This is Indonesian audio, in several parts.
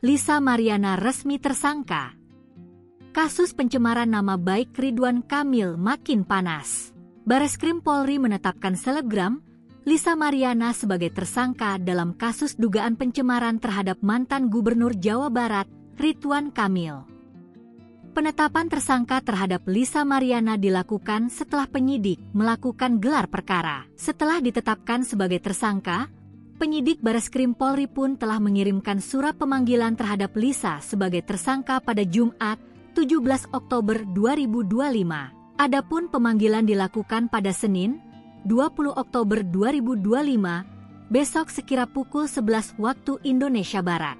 Lisa Mariana resmi tersangka. Kasus pencemaran nama baik Ridwan Kamil makin panas. Bareskrim Polri menetapkan selebgram Lisa Mariana sebagai tersangka dalam kasus dugaan pencemaran terhadap mantan Gubernur Jawa Barat, Ridwan Kamil. Penetapan tersangka terhadap Lisa Mariana dilakukan setelah penyidik melakukan gelar perkara. Setelah ditetapkan sebagai tersangka, penyidik Bareskrim Polri pun telah mengirimkan surat pemanggilan terhadap Lisa sebagai tersangka pada Jumat, 17 Oktober 2025. Adapun pemanggilan dilakukan pada Senin, 20 Oktober 2025, besok sekira pukul 11 waktu Indonesia Barat.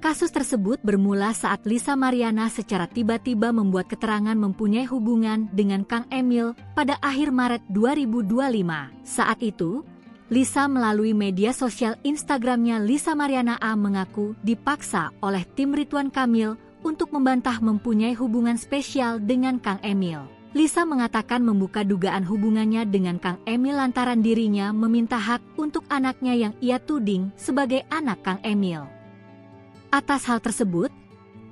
Kasus tersebut bermula saat Lisa Mariana secara tiba-tiba membuat keterangan mempunyai hubungan dengan Kang Emil pada akhir Maret 2025. Saat itu, Lisa melalui media sosial Instagramnya Lisa Mariana A mengaku dipaksa oleh tim Ridwan Kamil untuk membantah mempunyai hubungan spesial dengan Kang Emil. Lisa mengatakan membuka dugaan hubungannya dengan Kang Emil lantaran dirinya meminta hak untuk anaknya yang ia tuding sebagai anak Kang Emil. Atas hal tersebut,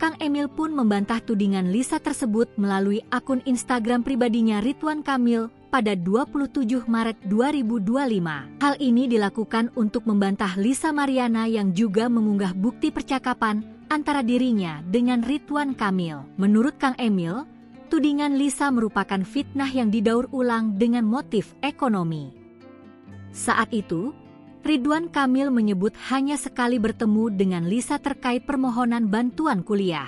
Kang Emil pun membantah tudingan Lisa tersebut melalui akun Instagram pribadinya Ridwan Kamil pada 27 Maret 2025. Hal ini dilakukan untuk membantah Lisa Mariana yang juga mengunggah bukti percakapan antara dirinya dengan Ridwan Kamil. Menurut Kang Emil, tudingan Lisa merupakan fitnah yang didaur ulang dengan motif ekonomi. Saat itu, Ridwan Kamil menyebut hanya sekali bertemu dengan Lisa terkait permohonan bantuan kuliah.